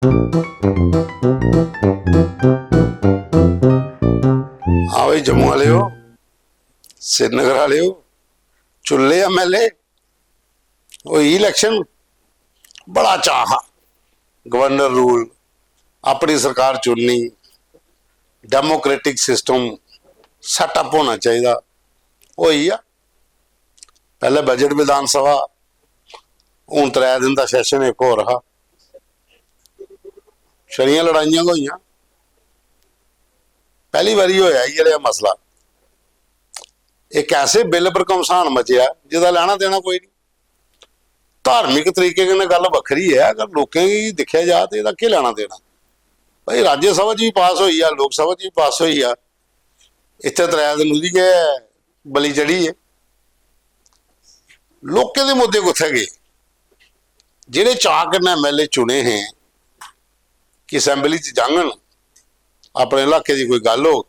हाँ भाई, जम्मू वाले हो, श्रीनगर वाले हो, चुल्ले एमएलए वो इलेक्शन बड़ा चाह, गवर्नर रूल, अपनी सरकार चुननी, डेमोक्रेटिक सिस्टम सैटअप होना चाहिए। वही आ पहले बजट विधान सभा, हूँ 3 दिन का सैशन एक हो रहा, छड़ियां लड़ाइयां हुई। पहली बारी होया ये मसला, एक ऐसे बिल पर घमसान मचिया जिसका लेना देना कोई नहीं। धार्मिक तरीके की गल वखरी है, अगर लोगों की देखा जाए तो यह लेना देना भाई। राज्य सभा भी पास हुई है, लोक सभा भी पास हुई है, इतने 3 दिन उसकी बली चढ़ी है। लोगों के मुद्दे कुत्थे गए? जिहड़े चाक एमएलए चुने हैं कि असैंबली जांगन, अपने इलाके की कोई गल हो,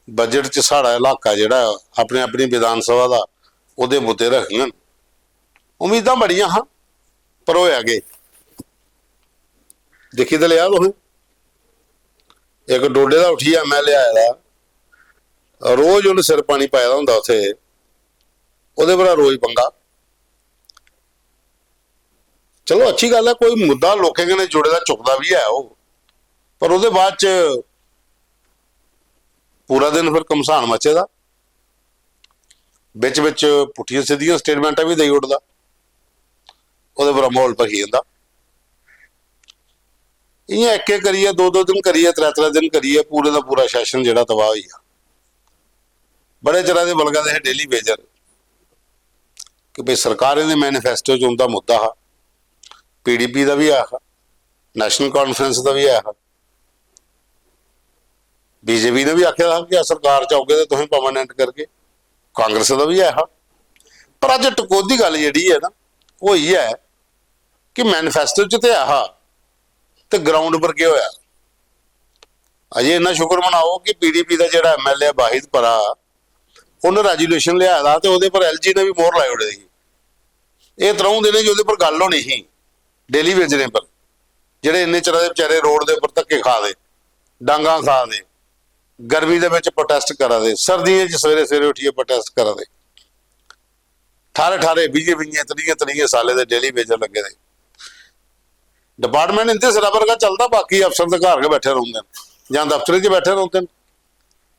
बजट च साड़ा इलाका जिहड़ा अपने अपनी विधान सभा का उहदे मुद्दे रखन, उम्मीदां बड़ियां हाँ, पर होया गए देखी तो लिया तुसीं। एक डोडे का उठी एमएलए आया, रोज उन्हें सिर पानी पाया हुंदा उत्थे, उहदे पर रोज पंगा। चलो अच्छी गल है, कोई मुद्दा लोगों कन्नै जुड़े दा चुकदा भी है वो, पर उहदे बाद च पूरा दिन फिर घमसान मचे दा, बिच बिच पुठियां सीधियां स्टेटमेंटां भी देई उठदा, उहदे पर माहौल भखी जांदा। इयां एक करिए, 2-2 दिन करिए, 3-3 दिन करिए, पूरे का पूरा सैशन जिहड़ा तबाह होई गया। बड़े चिरां दे बलगा दे डेली वेजर कि भाई सरकार दे मैनीफेस्टो च उनका मुद्दा हा, PDP का भी आया, नैशनल कॉन्फ्रेंस का भी आया, BJP ने भी आख्या था कि सरकार चाहोगे तो तुम परमानेंट करके, कांग्रेस का भी आया। पर अज टकोदी गल जी है ना, वो यही है कि मैनीफेस्टो च तो आया तो ग्राउंड पर क्या होया। अजे इन्ना शुक्र मनाओ कि PDP का जो MLA वाहिद परा, उन्हें रेजूलेशन लिया था तो वो पर LG ने भी मोहर लाई उड़े थी। ये 3 दिन जो पर गल होनी ही डेली वेजरे पर, ਜਿਹੜੇ ਇੰਨੇ ਚਿਰ ਦੇ ਵਿਚਾਰੇ रोड के उपर धक्के खा दे, डांगा खा दे, गर्मी के प्रोटेस्ट करा दे, सर्दियों सवेरे सवेरे उठिए प्रोटेस्ट करा दे, ठारे 20 साले के डेली वेजर लगे दे। डिपार्टमेंट इनते सिरा वर्गा चलता, बाकी अफसर तो घर के बैठे रहोंगे या दफ्तर च बैठे रहोंगे।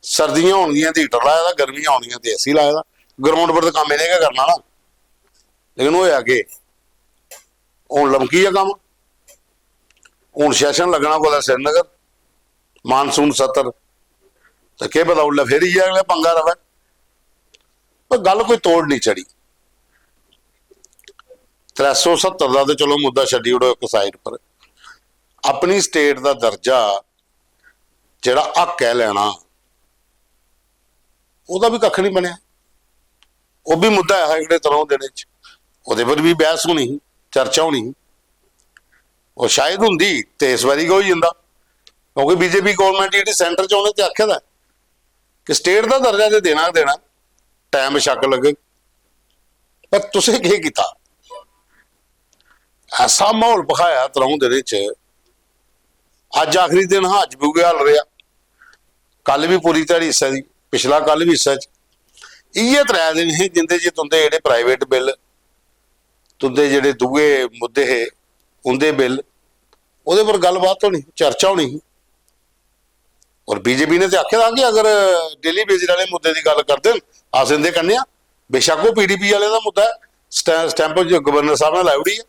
सर्दियां होनियां तो हीटर लाया, गर्मियां होनियां तो AC लाया, ग्राउंड पर तो काम इन्हें क्या करना ना। लेकिन होया कि हुण लमकी है काम, हुण सैशन लगना को श्रीनगर, मानसून सत्र तो क्या पता उल्ले फिर ही अगले पंगा रवे। पर गल कोई तोड़ नहीं चढ़ी। 370 का तो चलो मुद्दा छड्डी उड़ो एक साइड पर, अपनी स्टेट का दर्जा जिहड़ा हक है लेना, वह भी कख नहीं बनया। वह भी मुद्दा है एक तरह दिन उहदे पर भी बहस होनी ही, चर्चा होनी ही। और शायद होंदी तो इस बारी हो ही जाता, क्योंकि BJP गवर्नमेंट जी सेंटर च उन्हें तो आख्या था कि स्टेट का दर्जा तो देना देना, टाइम शक लगे। पर तुसें की कीता? ऐसा माहौल पखाया 3 दिन च। अज आखिरी दिन हाँ, अज भी हाल रहा, कल भी पूरी ध्याड़ी हिस्सा दी, पिछला कल भी हिस्सा च। इये 3 दिन ही जिंदे जी तुंदे जेहड़े प्राइवेट बिल, तुंदे जेहड़े दूए मुद्दे है उनके बिल, उहदे पर गलबात होनी, चर्चा होनी ही। और BJP ने तो आख्या था कि अगर डेली बेजर वाले मुद्दे की गल कर दें अस इंदे कन्ने आ, बेशक वो PDP वाले का मुद्दा है, स्टैंप जो गवर्नर साहब ने लाई उड़ी है,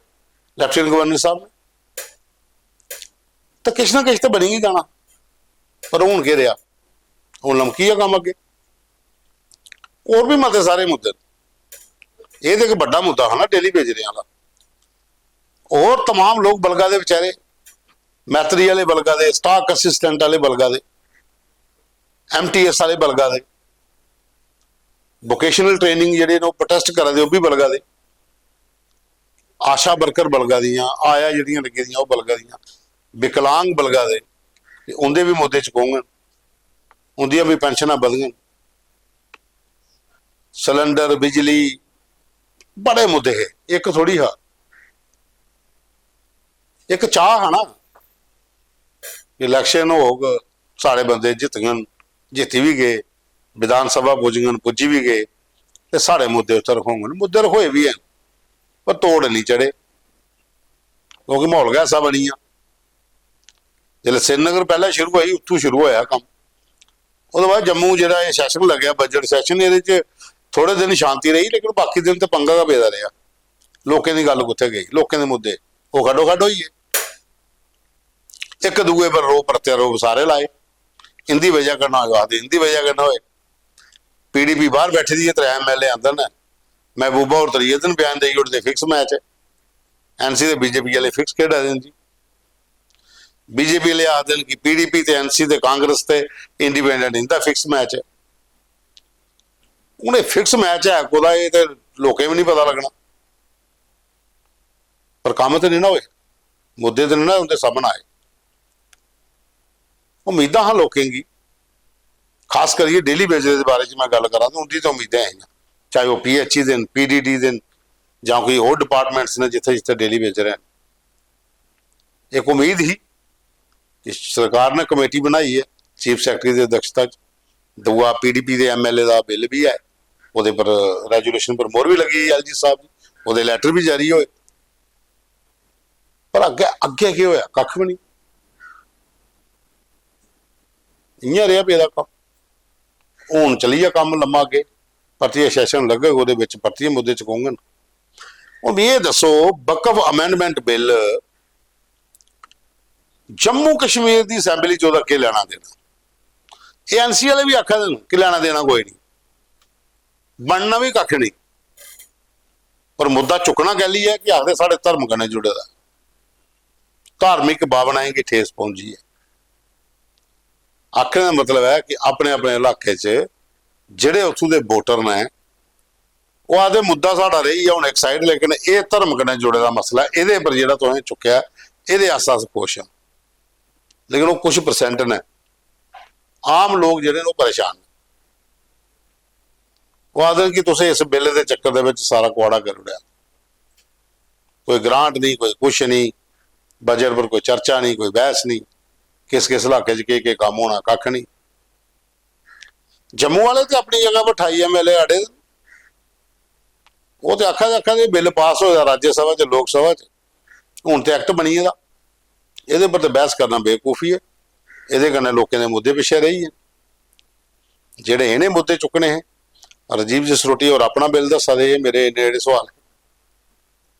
लैफ्टिनेंट गवर्नर साहब ने, तो किश ना किश तो बनी ही जाना। पर हुण के रहा, हुण लमकी है काम अगे। और भी मते सारे मुद्दे, ये तो एक बड़ा मुद्दा है ना डेली बेजरे वाला। और तमाम लोग बलगा दे बेचारे, मैत्री वाले बलगा दे, स्टाक असिस्टेंट वाले बलगा दे, MTS वाले बलगा दे, वोकेशनल ट्रेनिंग जिहड़े ने प्रोटेस्ट करा दे, वह भी बलगा दे, आशा वर्कर बलगा दियां, आया जिहड़ियां लगी दियां वह बलगा दियां, विकलांग बलगा दे, उनके भी मुद्दे चुकोंगन, उनदियां भी पेंशनां बधगन, सिलेंडर, बिजली, बड़े मुद्दे है। एक थोड़ी हा, एक चाह है ना इलैक्शन होग, साढ़े बंदे जितगन, जित्ती भी गए, विधान सभा पुजगन, पुजी भी गए, तो साढ़े मुद्दे उत्थे रखोगन। मुद्दे रखोए भी हैं पर तोड़ नहीं चढ़े, क्योंकि माहौल गै ऐसा बनी आ। जिसलै श्रीनगर पहले शुरू हुई, उत्थों शुरू होया कम। उसके बाद जम्मू जो सैशन लग्या, बजट सैशन, ये थोड़े दिन शांति रही, लेकिन बाकी दिन तो पंगा का पेदा रहा। लोगों की गल कुत्थे गई, लोगों के मुद्दे वो खड्डो खड्ड होई है। एक दूए पर रो प्रत्यारोप सारे लाए, इंदी वजह करना हो, आखते इंदी वजह करना हो। PDP बाहर बैठी दी है, 3 MLA आंदे ने, महबूबा और तरीए दिन बयान दे उठते, फिक्स मैच है। NC ते BJP वाले फिक्स खेड आ जी। BJP वाले आखते हैं कि PDP ते NC ते कांग्रेस ते इंडिपेंडेंट, इनका फिक्स मैच है। उन्हें फिक्स मैच है कोदा, ये तो लोकें भी नहीं पता लगना, पर काम तो नहीं ना होए, मुद्दे तो नहीं ना उनके सामने आए। उम्मीदा हाँ लोगों की, खास करिए डेली वेजेस के बारे में मैं गल करा तो उनकी तो उम्मीदें हैं, चाहे वो PHE दिन, PDD दिन, ਜਾਂ कोई होर डिपार्टमेंट्स ने जिथे जिथे डेली वेज रहे हैं। एक उम्मीद ही कि सरकार ने कमेटी बनाई है चीफ सैकटरी की अध्यक्षता, दूआ PDP के MLA का बिल भी है, वो पर रेजोल्यूशन पर मोहर भी लगी है LG साहब, वो लैटर भी जारी होए, पर अगे अगे की होया कख भी नहीं। इं रहा पे काम, हूँ चली जा काम लम्मा अगे, परतिए सैशन लगे, वो परतिए मुद्दे चुकाउंगन। ਹੁਣ ਇਹ ਦੱਸੋ, ਵਕਫ ਅਮੈਂਡਮੈਂਟ ਬਿੱਲ जम्मू कश्मीर की असैंबली चो अगे लेना देना, ये NC वाले भी आखा देन कि लेना देना कोई नहीं, बनना भी कख नहीं, पर मुद्दा चुकना गैली है कि आखते साढ़े धर्म कन्नै जुड़े दा, धार्मिक भावनाएं की ठेस पहुंची है। आखने का मतलब है कि अपने अपने इलाके च जिहड़े उत्थों दे वोटर ने वो आदे मुद्दा साड़ा रही है, हुण एक साइड, लेकिन ये धर्म कन्नै जुड़े दा मसला, ये पर जिहड़ा तुसें चुक्या ये आस आस खुश हैं, लेकिन वो कुछ परसेंट ने आम लोग जिहड़े ने परेशान ने। वो आदे कि तुसीं इस बिल के चक्कर दे विच सारा कुआड़ा कर उड़िया, कोई ग्रांट नहीं, कोई कुछ नहीं, बजट पर कोई चर्चा नहीं, कोई बहस नहीं, किस किस इलाके च के काम होना कख नहीं। जम्मू वाले तो अपनी जगह पर 28 MLA आड़े, वो तो आखा बिल पास होया राज्य सभा च, लोक सभा च, हुण तो एक्ट बनी है, ये पर तो बहस करना बेवकूफ़ी है। ये कन्नै लोगों के मुद्दे पिछे रही है, जेडे इन्हें मुद्दे चुकने हैं। राजीव जसरोटी और अपना बिल दसा दे, मेरे इन्ने सवाल,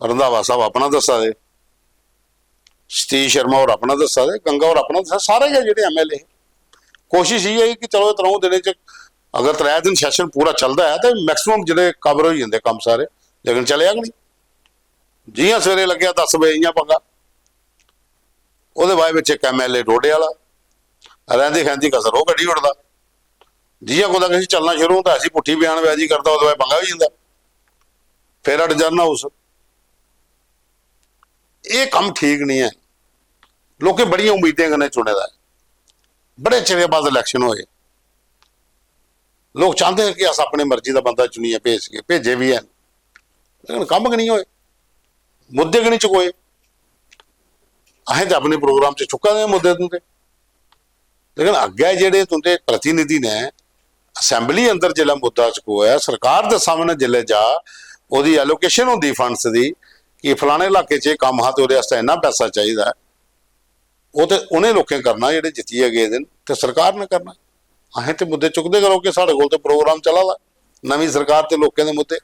रंधावा साहब अपना दसा दे, सतीश शर्मा और अपना दसा दे, गंगा और अपना दसा, सारे गए जो MLA। कोशिश ये है कि चलो 3 दिन च अगर 3 दिन सैशन पूरा चलता है तो मैक्सिमम जो कवर हो जाते काम सारे, लेकिन चलिया नहीं। जियां सवेरे लग्या 10 बजे इं पंगा, वो बाद एक MLA डोडे वाला रहिंदी खैंदी कसर वो कड्ढी उड़दा, जियां कुछ किसी चलना शुरू होता ऐसी पुट्ठी बयानबाजी करता, उस पंगा हो जाता, फिर अडजर्न हाउस। ये काम ठीक नहीं है, लोग बड़िया उम्मीदें कन्नै चुने दा, बड़े चिर बाद इलैक्शन होए, लोग चाहते हैं कि अस अपनी मर्जी का बंदा चुनिए, भेज के भेजे भी हैं, लेकिन कम नहीं होए, मुद्दे नहीं चुकोए। असें तो अपने प्रोग्राम से चुका दे मुद्दे तुंदे, लेकिन अगे जेडे तुंदे प्रतिनिधि ने असैंबली अंदर जिला मुद्दा चुकोया, सरकार के सामने जिले जा उसकी एलोकेशन होंगी फंड्स की कि फलाने इलाके च काम हाँ तो वो इन्ना पैसा चाहिए, वो तो उन्हें लोगों करना जेडे जित्ती अगे दिन, तो सरकार ने करना। असें तो मुद्दे चुकते करो कि साढ़े कोल तो प्रोग्राम चला दा, नवीं सरकार ते लोगों के मुद्दे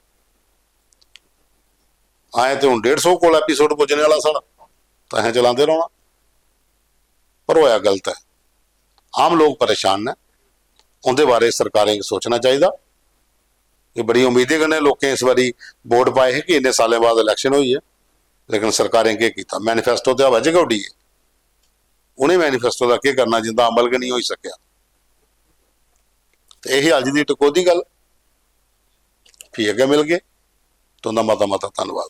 आए तो हुण 150 कोल एपीसोड पुजने वाला साढ़ा, तो असें चलाते रहना, पर होया गलत है। आम लोग परेशान ने, उनके बारे सरकारें सोचना चाहिए कि बड़ी उम्मीदें कन्नै लोकें इस बारी वोट पाए हैं कि इन्ने सालों बाद इलैक्शन हुई है, लेकिन सरकारें क्या किया, मैनीफेस्टो तो हवा च गै उड्डी है, उन्हें मैनीफेस्टो का क्या करना जिंदा अमल गै नहीं हो सकिया। तो यही अज की टकोदी गल, फ्ही अगे मिल गए, तो मता मता धन्नवाद।